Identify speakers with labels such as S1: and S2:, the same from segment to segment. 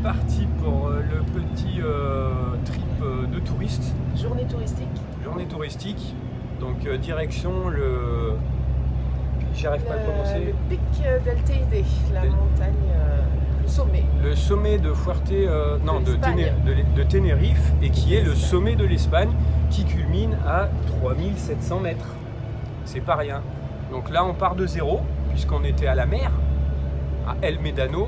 S1: parti pour le petit trip de touristes.
S2: Journée touristique.
S1: Journée touristique. Donc direction le... J'arrive pas à le prononcer.
S2: Le pic del Teide, la montagne, le sommet.
S1: Le sommet de Fuerte, de Tenerife, et qui est le sommet de l'Espagne, qui culmine à 3700 mètres. C'est pas rien. Donc là on part de zéro, puisqu'on était à la mer, à El Médano,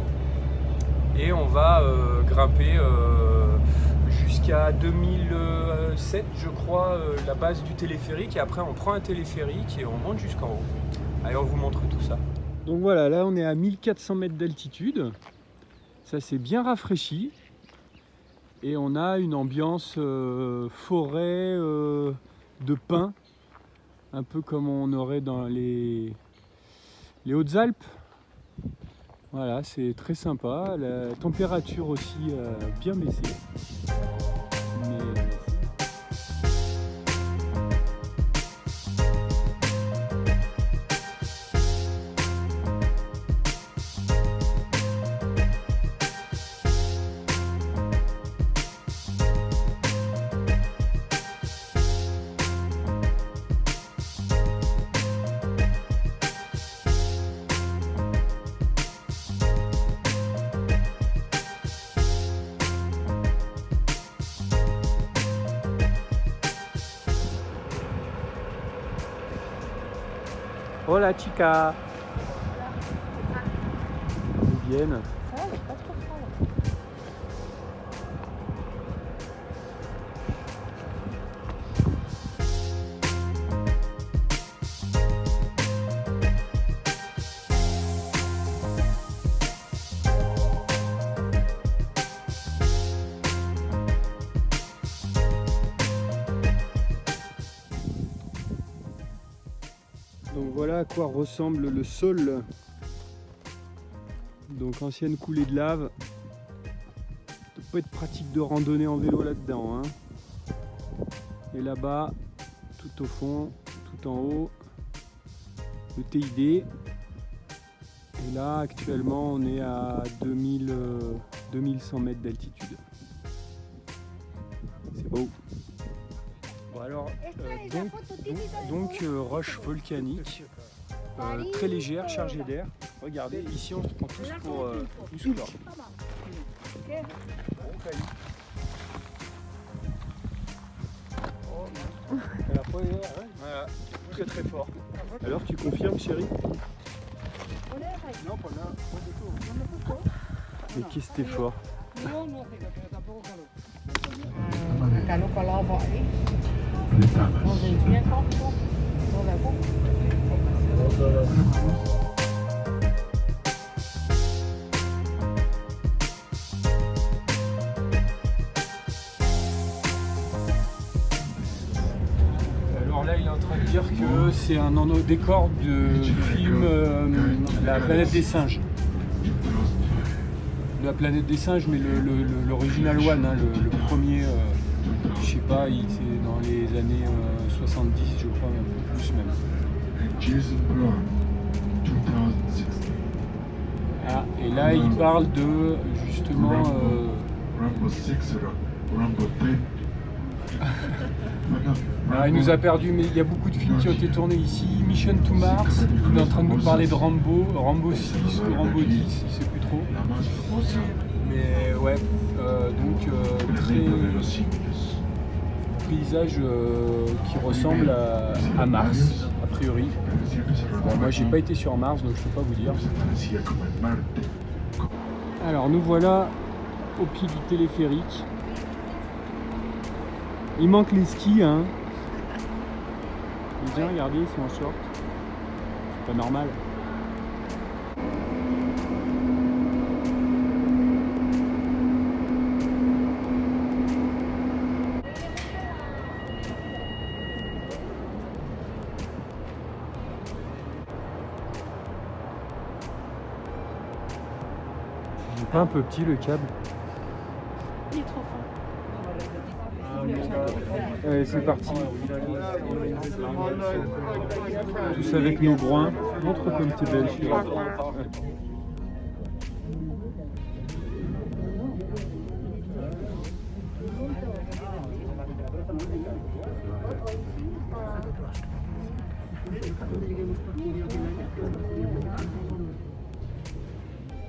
S1: et on va grimper jusqu'à 2007 je crois, la base du téléphérique, et après on prend un téléphérique et on monte jusqu'en haut. Allez, on vous montre tout ça. Donc voilà, là on est à 1400 mètres d'altitude, ça c'est bien rafraîchi, et on a une ambiance forêt de pins, un peu comme on aurait dans les Hautes-Alpes. Voilà, c'est très sympa. La température aussi a bien baissé. Hola chica. Ils viennent.
S2: Ça va, pas trop froid.
S1: Donc voilà à quoi ressemble le sol. Donc ancienne coulée de lave. Ça peut être pratique de randonner en vélo là-dedans, hein. Et là-bas, tout au fond, tout en haut, le TID. Et là actuellement on est à 2100 mètres d'altitude. C'est beau. Bon alors, roche volcanique, très légère, chargée d'air. Regardez, ici on se prend tous pour du soulard. Voilà, très très fort. Alors tu confirmes, chérie? Non, pas là. Mais qu'est-ce que t'es fort? Alors là il est en train de dire que c'est un décor du film La planète des singes. La planète des singes, mais l'original one, hein, le premier, je sais pas, c'est dans les années 70 je crois, un peu plus même. Ah, et là il parle de justement alors, il nous a perdu, mais il y a beaucoup de films qui ont été tournés ici. Mission to Mars, il est en train de nous parler de Rambo, Rambo 6 ou Rambo 10, il sait plus trop. Mais ouais, paysage qui ressemble à Mars, a priori. Bon, moi j'ai pas été sur Mars, donc je peux pas vous dire. Alors nous voilà au pied du téléphérique. Il manque les skis, hein. Les gens, regardez, ils sont en short. C'est pas normal. Il est pas un peu petit le câble?
S2: Il est trop fort.
S1: Allez, c'est parti. Tous avec nos groins. Montre comme t'es belle, chérie.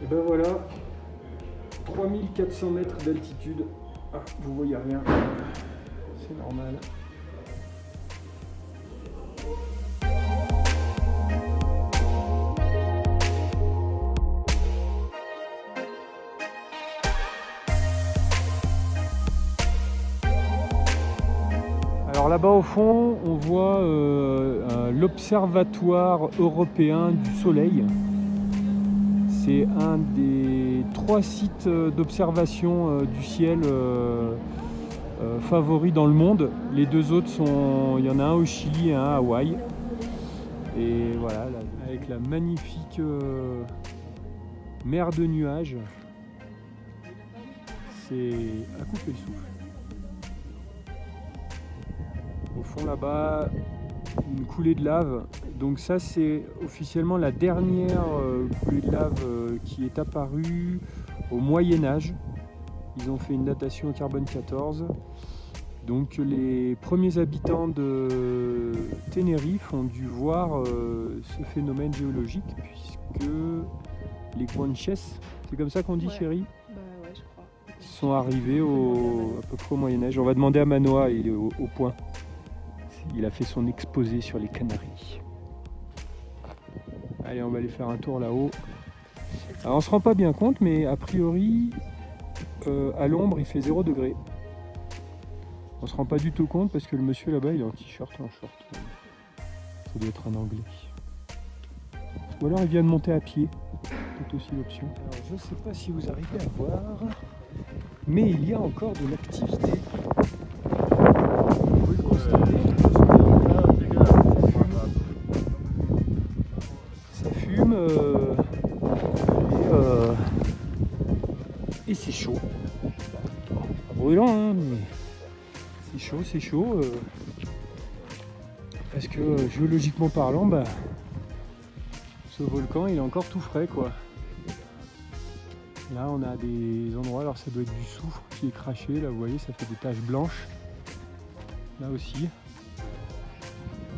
S1: Et ben voilà, 3400 mètres d'altitude. Ah, vous voyez rien, c'est normal. Alors là-bas au fond, on voit l'Observatoire européen du Soleil. C'est un des 3 sites d'observation du ciel favoris dans le monde. Les 2 autres sont, il y en a un au Chili et un à Hawaï. Et voilà, là, avec la magnifique mer de nuages, c'est à couper le souffle. Au fond là-bas, une coulée de lave. Donc ça c'est officiellement la dernière coulée de lave qui est apparue au Moyen-Âge. Ils ont fait une datation au carbone 14. Donc les premiers habitants de Tenerife ont dû voir ce phénomène géologique puisque les Guanches, c'est comme ça qu'on dit,
S2: ouais.
S1: Chérie?
S2: Bah ouais, je crois.
S1: Sont arrivés à peu près au Moyen-Âge. On va demander à Manoa, il est au point. Il a fait son exposé sur les Canaries. Allez, on va aller faire un tour là-haut. Alors, on se rend pas bien compte, mais a priori, à l'ombre, il fait 0 degré. On se rend pas du tout compte parce que le monsieur là-bas, il est en t-shirt et en short. Ça doit être un Anglais. Ou alors il vient de monter à pied. C'est aussi l'option. Alors, je sais pas si vous arrivez à voir, mais il y a encore de l'activité. Vous le constatez. Ça fume et c'est chaud. Pas brûlant, hein, mais c'est chaud. Parce que géologiquement parlant, bah, ce volcan il est encore tout frais, quoi. Là on a des endroits, alors ça doit être du soufre qui est craché, là vous voyez ça fait des taches blanches. Là aussi.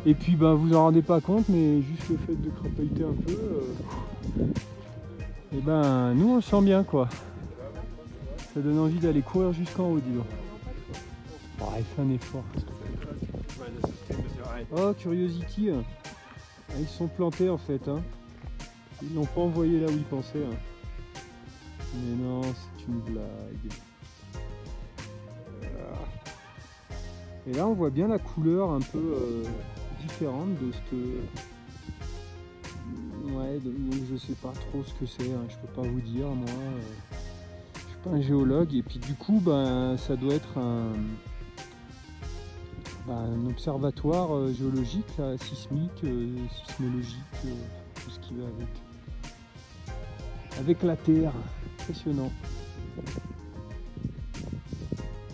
S1: Et puis bah, vous en rendez pas compte, mais juste le fait de crapahuter un peu, et ben nous on le sent bien, quoi. Ça donne envie d'aller courir jusqu'en haut, disons. Oh, il fait un effort. Oh, Curiosity, ils se sont plantés en fait, hein. Ils l'ont pas envoyé là où ils pensaient, hein. Mais non, c'est une blague. Et là on voit bien la couleur un peu différente de cette... Ouais, donc je sais pas trop ce que c'est, hein. Je peux pas vous dire, moi. Je suis pas un géologue. Et puis du coup, ben, ça doit être un observatoire géologique, là, sismique, sismologique, tout ce qui va avec la Terre. Impressionnant.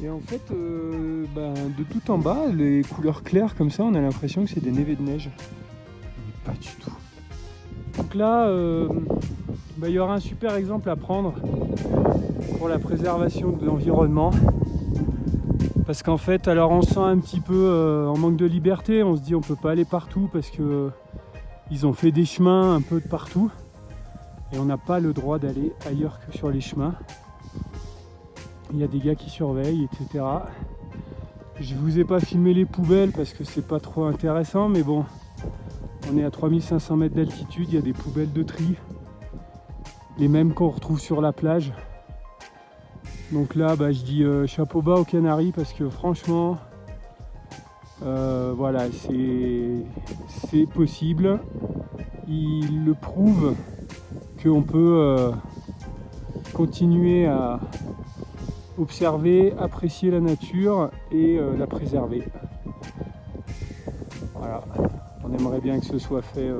S1: Et en fait, de tout en bas, les couleurs claires comme ça, on a l'impression que c'est des névés de neige. Mais pas du tout. Donc là, il y aura un super exemple à prendre pour la préservation de l'environnement. Parce qu'en fait, alors on se sent un petit peu en manque de liberté. On se dit on peut pas aller partout parce que ils ont fait des chemins un peu de partout. Et on n'a pas le droit d'aller ailleurs que sur les chemins. Il y a des gars qui surveillent, etc. Je vous ai pas filmé les poubelles parce que c'est pas trop intéressant, mais bon, on est à 3500 mètres d'altitude, il y a des poubelles de tri, les mêmes qu'on retrouve sur la plage. Donc là, je dis chapeau bas aux Canaries parce que franchement, voilà, c'est possible. Il le prouve qu'on peut continuer à observer, apprécier la nature et la préserver. Voilà, on aimerait bien que ce soit fait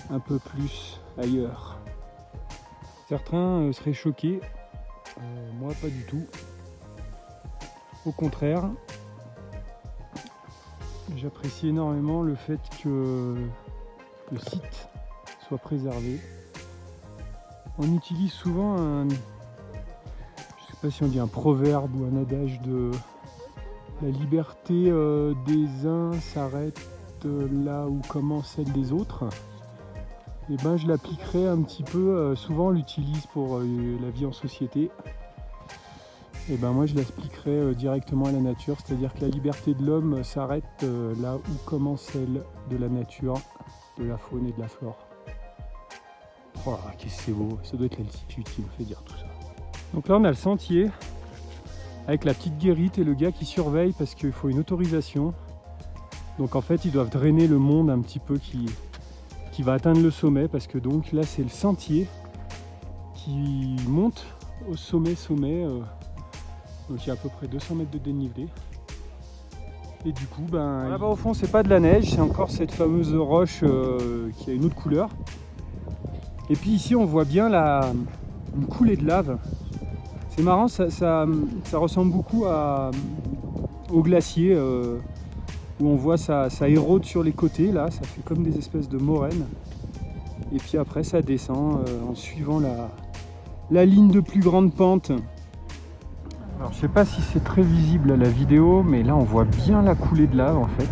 S1: un peu plus ailleurs. Certains seraient choqués, moi pas du tout. Au contraire, j'apprécie énormément le fait que le site soit préservé. On utilise souvent je sais pas si on dit un proverbe ou un adage de la liberté des uns s'arrête
S3: là où commence celle des autres, et ben je l'appliquerai un petit peu, souvent on l'utilise pour la vie en société, et ben moi je l'appliquerai directement à la nature, c'est-à-dire que la liberté de l'homme s'arrête là où commence celle de la nature, de la faune et de la flore. Oh là, qu'est-ce que c'est beau, ça doit être l'altitude qui me fait dire tout ça. Donc là on a le sentier, avec la petite guérite et le gars qui surveille parce qu'il faut une autorisation. Donc en fait ils doivent drainer le monde un petit peu qui va atteindre le sommet, parce que donc là c'est le sentier qui monte au sommet. Donc il y a à peu près 200 mètres de dénivelé. Et du coup là-bas au fond c'est pas de la neige, c'est encore cette fameuse roche qui a une autre couleur. Et puis ici on voit bien une coulée de lave. C'est marrant, ça ressemble beaucoup au glacier où on voit ça érode sur les côtés, là, ça fait comme des espèces de moraines. Et puis après ça descend en suivant la ligne de plus grande pente. Alors je sais pas si c'est très visible à la vidéo, mais là on voit bien la coulée de lave en fait,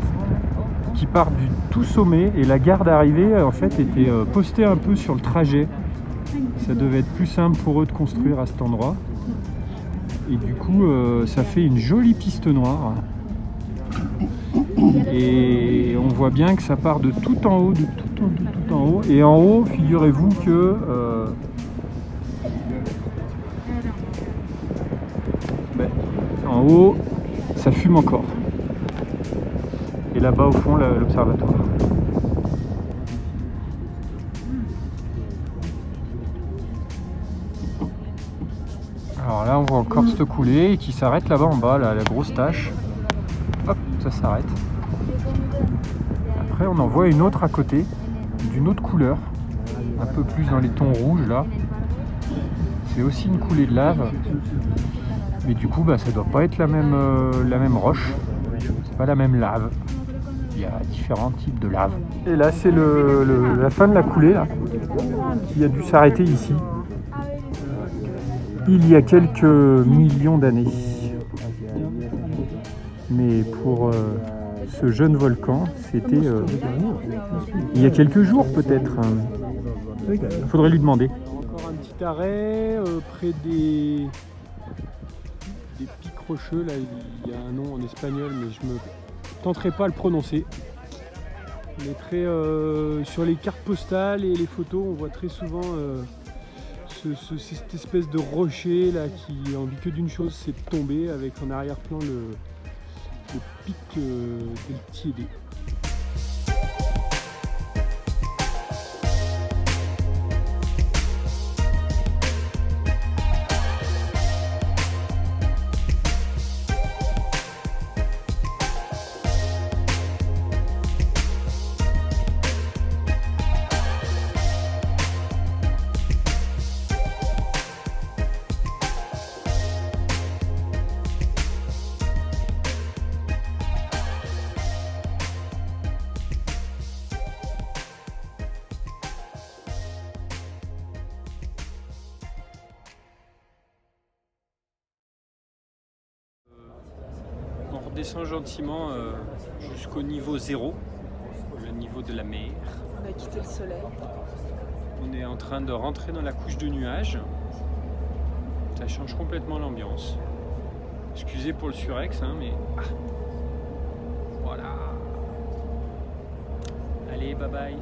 S3: qui part du tout sommet, et la gare d'arrivée en fait était postée un peu sur le trajet. Ça devait être plus simple pour eux de construire à cet endroit. Et du coup ça fait une jolie piste noire. Et on voit bien que ça part de tout en haut, de tout en haut. Et en haut, figurez-vous que en haut, ça fume encore. Et là-bas au fond, l'observatoire. Alors là, on voit encore cette coulée qui s'arrête là-bas en bas, là, la grosse tache. Hop, ça s'arrête. Après, on en voit une autre à côté, d'une autre couleur, un peu plus dans les tons rouges là. C'est aussi une coulée de lave, mais du coup, ça doit pas être la même roche, c'est pas la même lave. Il y a différents types de lave. Et là, c'est la fin de la coulée là, qui a dû s'arrêter ici, il y a quelques millions d'années. Mais pour ce jeune volcan, c'était il y a quelques jours peut-être. Il faudrait lui demander. Encore un petit arrêt près des pics rocheux. Là, il y a un nom en espagnol, mais je me tenterai pas à le prononcer. On mettrait sur les cartes postales et les photos, on voit très souvent cette espèce de rocher là qui envie que d'une chose, c'est de tomber, avec en arrière-plan le pic del Teide. On redescend gentiment jusqu'au niveau 0, le niveau de la mer.
S2: On a quitté le soleil.
S3: On est en train de rentrer dans la couche de nuages. Ça change complètement l'ambiance. Excusez pour le surex, hein, mais voilà. Allez, bye bye.